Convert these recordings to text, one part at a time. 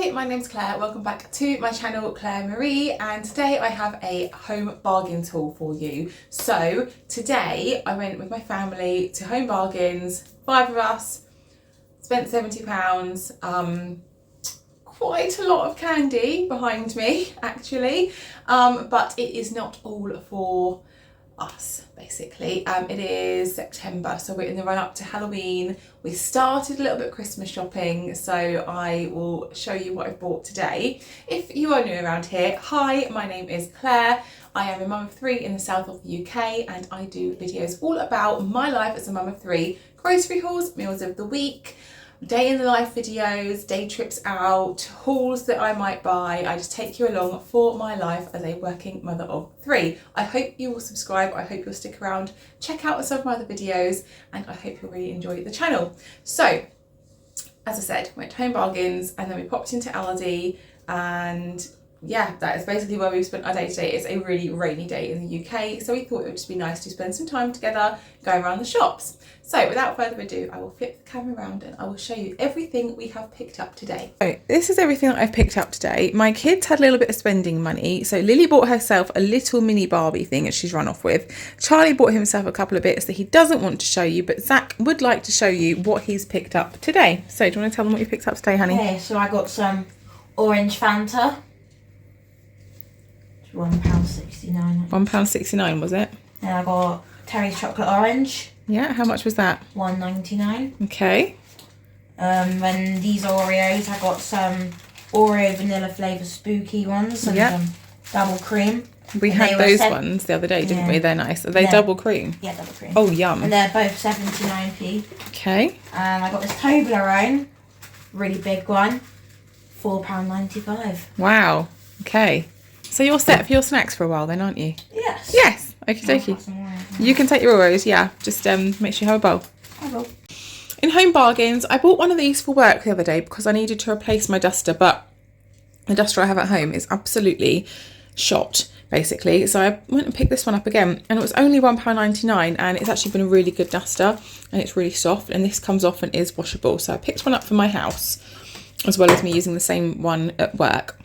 Hi, my name's Claire. Welcome back to my channel, Claire Marie, and today I have a home bargain tool for you. So today I went with my family to Home Bargains, 5 of us, spent £70, quite a lot of candy behind me actually, but it is not all for us basically. It is September, so we're in the run up to Halloween. We started a little bit of Christmas shopping, so I will show you what I bought today. If you are new around here, hi, my name is Claire. I am a mum of 3 in the south of the UK, and I do videos all about my life as a mum of 3, grocery hauls, meals of the week, day in the life videos, day trips out, hauls that I might buy. I just take you along for my life as a working mother of 3. I hope you will subscribe, I hope you'll stick around, check out some of my other videos, and I hope you'll really enjoy the channel. So, as I said, went to Home Bargains and then we popped into Aldi, and yeah, that is basically where we've spent our day today. It's a really rainy day in the UK, so we thought it would just be nice to spend some time together going around the shops. So without further ado, I will flip the camera around and I will show you everything we have picked up today. So this is everything that I've picked up today. My kids had a little bit of spending money. So Lily bought herself a little mini Barbie thing that she's run off with. Charlie bought himself a couple of bits that he doesn't want to show you, but Zach would like to show you what he's picked up today. So do you want to tell them what you picked up today, honey? Okay, so I got some orange Fanta. £1.69. £1.69 was it? Then I got Terry's chocolate orange. Yeah, how much was that? £1.99. Okay. Then these Oreos, I got some Oreo vanilla flavour spooky ones and some double cream. We had those ones the other day, didn't we? They're nice. Are they double cream? Yeah, double cream. Oh, yum. And they're both 79p. Okay. And I got this Toblerone, really big one, £4.95. Wow. Okay. So you're set for your snacks for a while then, aren't you? Yes. Yes. Okie dokie. You can take your Oreos, yeah. Just make sure you have a bowl. I will. In Home Bargains, I bought one of these for work the other day because I needed to replace my duster, but the duster I have at home is absolutely shot, basically. So I went and picked this one up again, and it was only £1.99, and it's actually been a really good duster, and it's really soft, and this comes off and is washable. So I picked one up for my house, as well as me using the same one at work.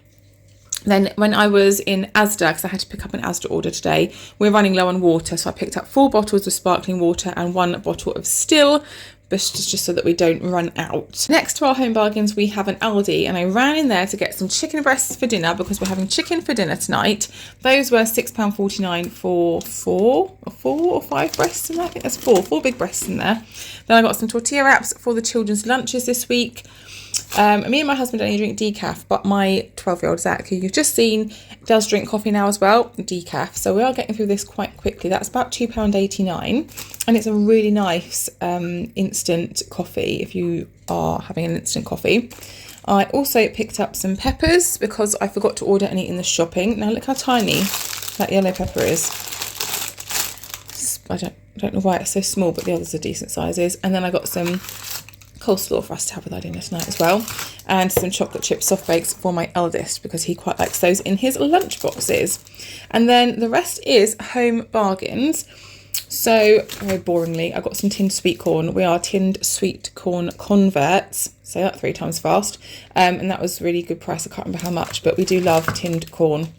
Then when I was in Asda, because I had to pick up an Asda order today, we're running low on water, so I picked up 4 bottles of sparkling water and 1 bottle of still, just so that we don't run out. Next to our Home Bargains, we have an Aldi, and I ran in there to get some chicken breasts for dinner because we're having chicken for dinner tonight. Those were £6.49 for 4 or 5 breasts in there. I think there's 4 big breasts in there. Then I got some tortilla wraps for the children's lunches this week. Me and my husband only drink decaf, but my 12-year-old Zach, who you've just seen, does drink coffee now as well, decaf. So we are getting through this quite quickly. That's about £2.89, and it's a really nice instant coffee if you are having an instant coffee. I also picked up some peppers because I forgot to order any in the shopping. Now look how tiny that yellow pepper is. I don't know why it's so small, but the others are decent sizes. And then I got some coleslaw for us to have with our dinner tonight as well, and some chocolate chip soft bakes for my eldest because he quite likes those in his lunch boxes. And then the rest is Home Bargains. So very boringly, I got some tinned sweet corn. We are tinned sweet corn converts, say that 3 times fast, and that was really good price. I can't remember how much, but we do love tinned corn.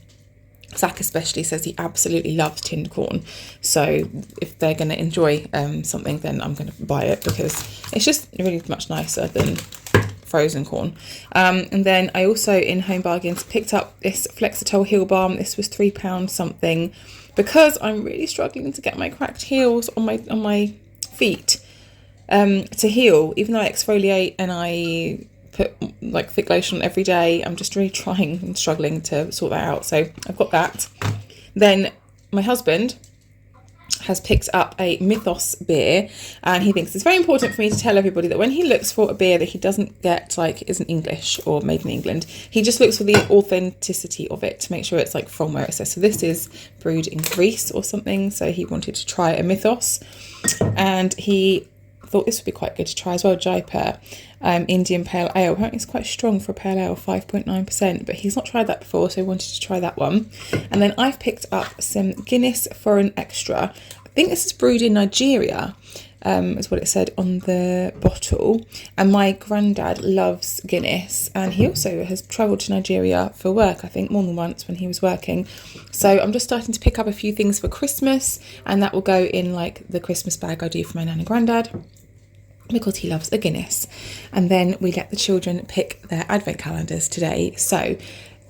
Zach especially says he absolutely loves tinned corn, so if they're going to enjoy something, then I'm going to buy it because it's just really much nicer than frozen corn. And then I also in Home Bargains picked up this Flexitol heel balm. This was £3 something because I'm really struggling to get my cracked heels on my feet to heal, even though I exfoliate and I put like thick lotion on every day. I'm just really trying and struggling to sort that out, so I've got that. Then my husband has picked up a Mythos beer, and he thinks it's very important for me to tell everybody that when he looks for a beer that he doesn't get like isn't English or made in England, he just looks for the authenticity of it to make sure it's like from where it says. So this is brewed in Greece or something, so he wanted to try a Mythos, and he thought this would be quite good to try as well. Jaipur Indian Pale Ale. Apparently it's quite strong for a Pale Ale, 5.9%, but he's not tried that before, so he wanted to try that one. And then I've picked up some Guinness Foreign Extra. I think this is brewed in Nigeria, is what it said on the bottle. And my granddad loves Guinness, and he also has travelled to Nigeria for work, I think more than once when he was working. So I'm just starting to pick up a few things for Christmas, and that will go in like the Christmas bag I do for my nan and granddad, because he loves a Guinness. And then we let the children pick their advent calendars today. So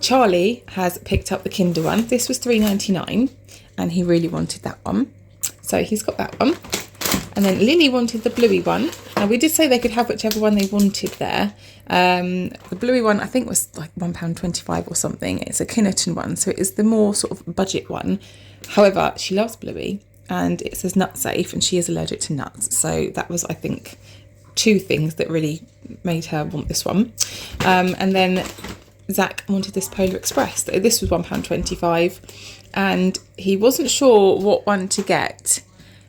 Charlie has picked up the Kinder one. This was $3.99 and he really wanted that one. So he's got that one. And then Lily wanted the bluey one. Now we did say they could have whichever one they wanted there. The bluey one I think was like £1.25 or something. It's a Kinnerton one, so it is the more sort of budget one. However, she loves bluey and it says nut safe, and she is allergic to nuts. So that was, I think, two things that really made her want this one. And then Zach wanted this Polar Express. This was £1.25 and he wasn't sure what one to get.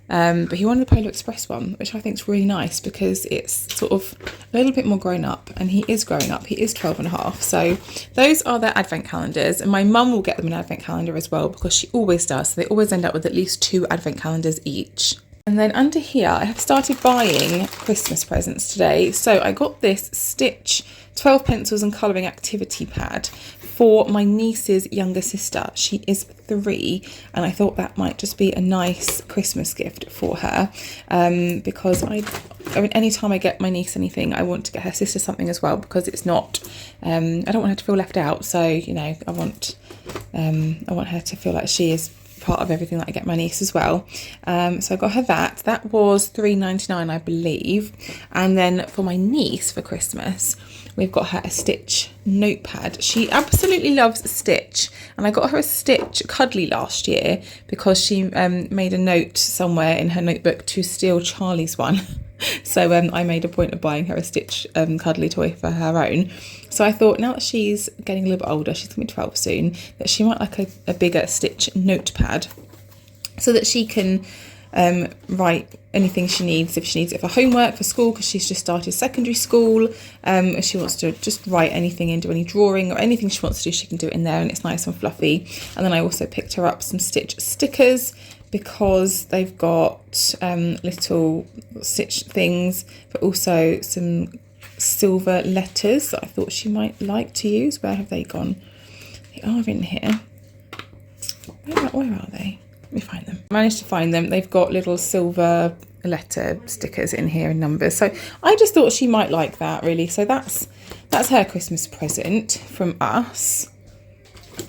But he wanted the Polar Express one, which I think is really nice because it's sort of a little bit more grown up, and he is growing up. He is 12 and a half. So those are their advent calendars, and my mum will get them an advent calendar as well because she always does. So they always end up with at least 2 advent calendars each. And then under here, I have started buying Christmas presents today. So I got this Stitch 12 pencils and colouring activity pad for my niece's younger sister. She is 3, and I thought that might just be a nice Christmas gift for her, because I mean, anytime I get my niece anything, I want to get her sister something as well, because it's not, I don't want her to feel left out. So, you know, I want her to feel like she is part of everything that I get my niece as well. So I got her that was $3.99 I believe. And then for my niece for Christmas, we've got her a Stitch notepad. She absolutely loves Stitch, and I got her a Stitch cuddly last year because she made a note somewhere in her notebook to steal Charlie's one. So I made a point of buying her a Stitch cuddly toy for her own. So I thought, now that she's getting a little bit older, she's going to be 12 soon, that she might like a bigger Stitch notepad so that she can write anything she needs, if she needs it for homework, for school, because she's just started secondary school. If she wants to just write anything in, do any drawing or anything she wants to do, she can do it in there, and it's nice and fluffy. And then I also picked her up some Stitch stickers because they've got little Stitch things, but also some silver letters that I thought she might like to use. Where have they gone? They are in here. Where are they? Let me find them. I managed to find them. They've got little silver letter stickers in here and numbers. So I just thought she might like that, really. So that's her Christmas present from us.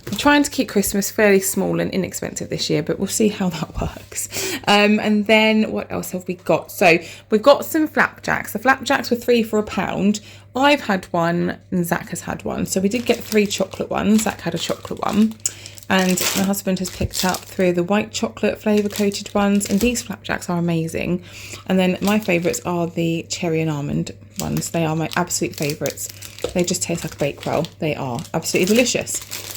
I'm trying to keep Christmas fairly small and inexpensive this year, but we'll see how that works. And then what else have we got? So we've got some flapjacks. The flapjacks were 3 for £1. I've had one and Zach has had one. So we did get 3 chocolate ones. Zach had a chocolate one. And my husband has picked up 3 of the white chocolate flavour coated ones. And these flapjacks are amazing. And then my favourites are the cherry and almond ones. They are my absolute favourites. They just taste like a bake roll. They are absolutely delicious.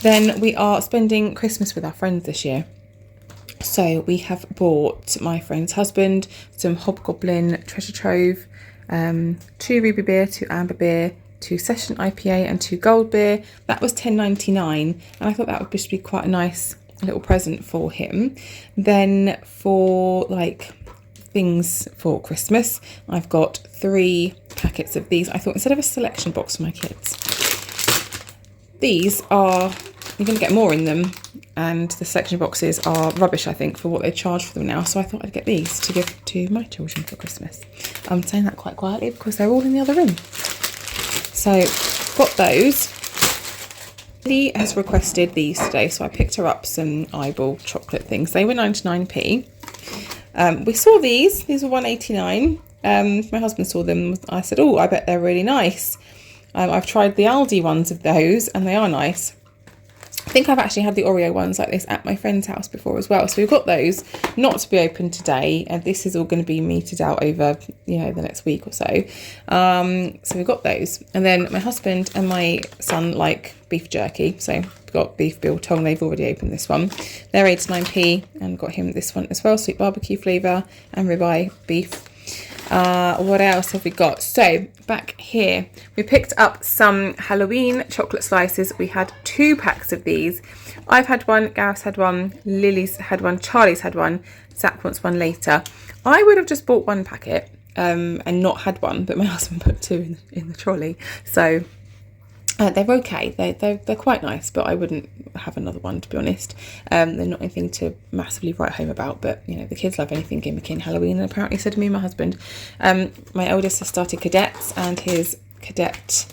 Then we are spending Christmas with our friends this year. So we have bought my friend's husband some Hobgoblin Treasure Trove, 2 ruby beer, 2 amber beer, 2 session IPA and 2 gold beer. That was $10.99, and I thought that would just be quite a nice little present for him. Then for like things for Christmas, I've got 3 packets of these. I thought instead of a selection box for my kids, these are, you're going to get more in them, and the selection boxes are rubbish, I think, for what they charge for them now. So I thought I'd get these to give to my children for Christmas. I'm saying that quite quietly because they're all in the other room. So got those. Lee has requested these today, so I picked her up some eyeball chocolate things. They were 99p. We saw these were $1.89. My husband saw them. I said, oh, I bet they're really nice. I've tried the Aldi ones of those, and they are nice. I think I've actually had the Oreo ones like this at my friend's house before as well. So we've got those, not to be opened today, and this is all going to be meted out over, you know, the next week or so. So we've got those. And then my husband and my son like beef jerky, so we've got beef biltong. They've already opened this one. They're 89p, and got him this one as well, sweet barbecue flavour and ribeye beef. What else have we got? So back here, we picked up some Halloween chocolate slices. We had 2 packs of these. I've had one, Gareth's had one, Lily's had one, Charlie's had one, Zach wants one later. I would have just bought 1 packet and not had one, but my husband put 2 in the trolley. So they're okay. They're quite nice, but I wouldn't have another one, to be honest. They're not anything to massively write home about, but you know, the kids love anything gimmicky in Halloween, and apparently so do me and my husband. My eldest has started cadets, and his cadet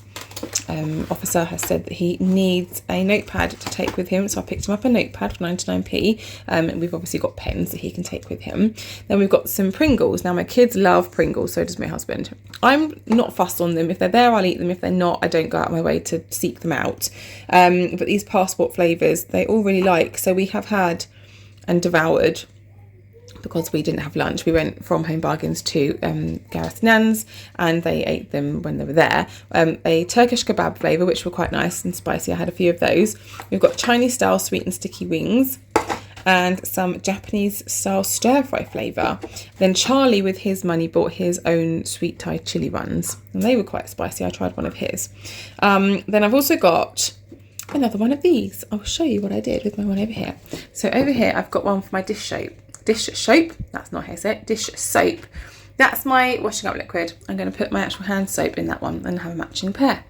officer has said that he needs a notepad to take with him, so I picked him up a notepad for 99p, and we've obviously got pens that he can take with him. Then we've got some Pringles. Now my kids love Pringles, so does my husband. I'm not fussed on them. If they're there, I'll eat them. If they're not, I don't go out of my way to seek them out. But these passport flavours, they all really like, so we have had and devoured. Because we didn't have lunch, we went from Home Bargains to Gareth Nan's, and they ate them when they were there. A Turkish kebab flavour, which were quite nice and spicy. I had a few of those. We've got Chinese style sweet and sticky wings, and some Japanese style stir fry flavour. Then Charlie, with his money, bought his own sweet Thai chili ones, and they were quite spicy. I tried one of his. Then I've also got another one of these. I'll show you what I did with my one over here. So over here, I've got one for my dish soap. That's not how I say it. Dish soap. That's my washing up liquid. I'm going to put my actual hand soap in that one and have a matching pair.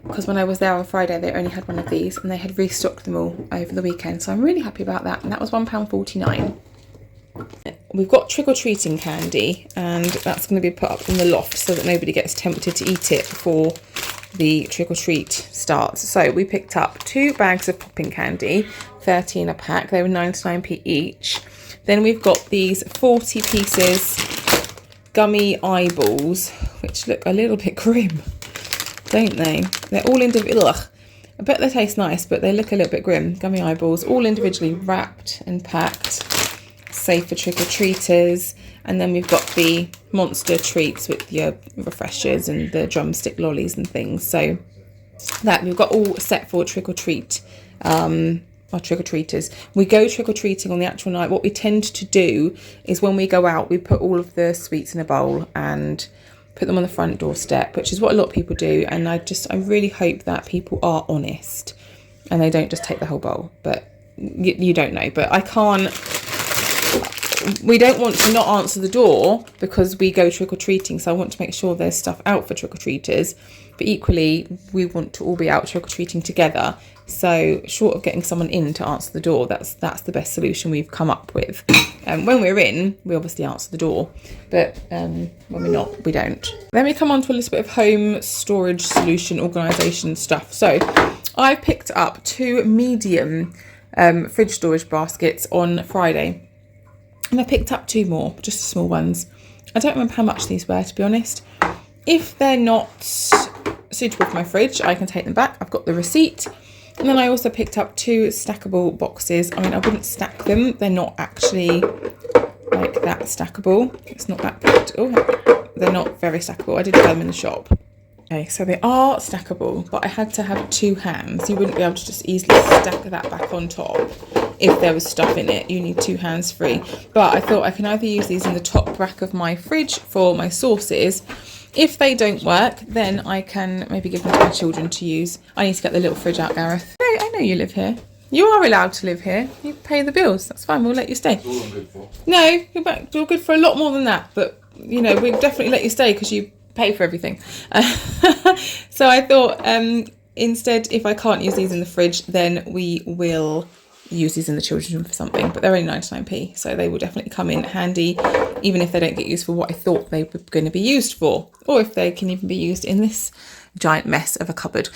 Because when I was there on Friday, they only had one of these, and they had restocked them all over the weekend. So I'm really happy about that. And that was £1.49. We've got trick-or-treating candy, and that's going to be put up in the loft so that nobody gets tempted to eat it before the trick-or-treat starts. So we picked up 2 bags of popping candy, 30 in a pack. They were 99p each. Then we've got these 40 pieces gummy eyeballs, which look a little bit grim, don't they? They're all individual. I bet they taste nice, but they look a little bit grim. Gummy eyeballs, all individually wrapped and packed, safe for trick-or-treaters. And then we've got the monster treats with your refreshers and the drumstick lollies and things. So that we've got all set for trick-or-treat. Our trick-or-treaters. We go trick-or-treating on the actual night. What we tend to do is when we go out, we put all of the sweets in a bowl and put them on the front doorstep, which is what a lot of people do. And I really hope that people are honest and they don't just take the whole bowl. But you don't know. But we don't want to not answer the door because we go trick-or-treating. So I want to make sure there's stuff out for trick-or-treaters. But equally, we want to all be out trick-or-treating together. So short of getting someone in to answer the door, that's the best solution we've come up with. When we're in, we obviously answer the door, but when we're not, we don't. Then we come on to a little bit of home storage solution organisation stuff. So I picked up 2 medium fridge storage baskets on Friday, and I picked up 2 more, just small ones. I don't remember how much these were, to be honest. If they're not suitable for my fridge, I can take them back. I've got the receipt. And then I also picked up 2 stackable boxes. I mean, I wouldn't stack them. They're not actually like that stackable. It's not that good. Oh, they're not very stackable. I did buy them in the shop. Okay, so they are stackable, but I had to have 2 hands. You wouldn't be able to just easily stack that back on top if there was stuff in it. You need 2 hands free. But I thought I can either use these in the top rack of my fridge for my sauces. If they don't work, then I can maybe give them to my children to use. I need to get the little fridge out, Gareth. No, I know you live here. You are allowed to live here. You pay the bills. That's fine. We'll let you stay. That's all I'm good for. No, you're good for a lot more than that. But, you know, we'll definitely let you stay because you pay for everything. So I thought instead, if I can't use these in the fridge, then we will use these in the children's room for something. But they're only 99p, so they will definitely come in handy, even if they don't get used for what I thought they were going to be used for, or if they can even be used in this giant mess of a cupboard.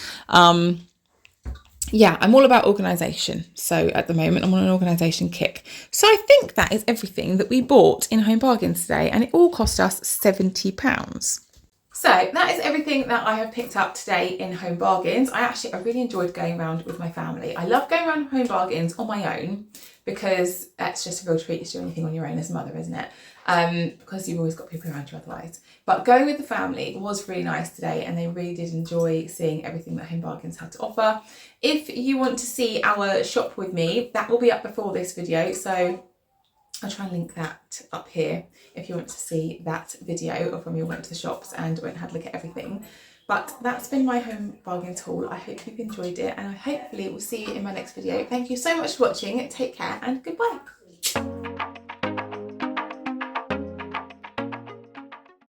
Yeah, I'm all about organisation. So at the moment, I'm on an organisation kick. So I think that is everything that we bought in Home Bargains today, and it all cost us £70. So that is everything that I have picked up today in Home Bargains. I really enjoyed going around with my family. I love going around Home Bargains on my own because it's just a real treat to do anything on your own as a mother, isn't it? Because you've always got people around you otherwise. But going with the family was really nice today, and they really did enjoy seeing everything that Home Bargains had to offer. If you want to see our shop with me, that will be up before this video. So I'll try and link that up here if you want to see that video of when we went to the shops and went and had a look at everything. But that's been my home bargain haul. I hope you've enjoyed it, and I hopefully will see you in my next video. Thank you so much for watching. Take care and goodbye.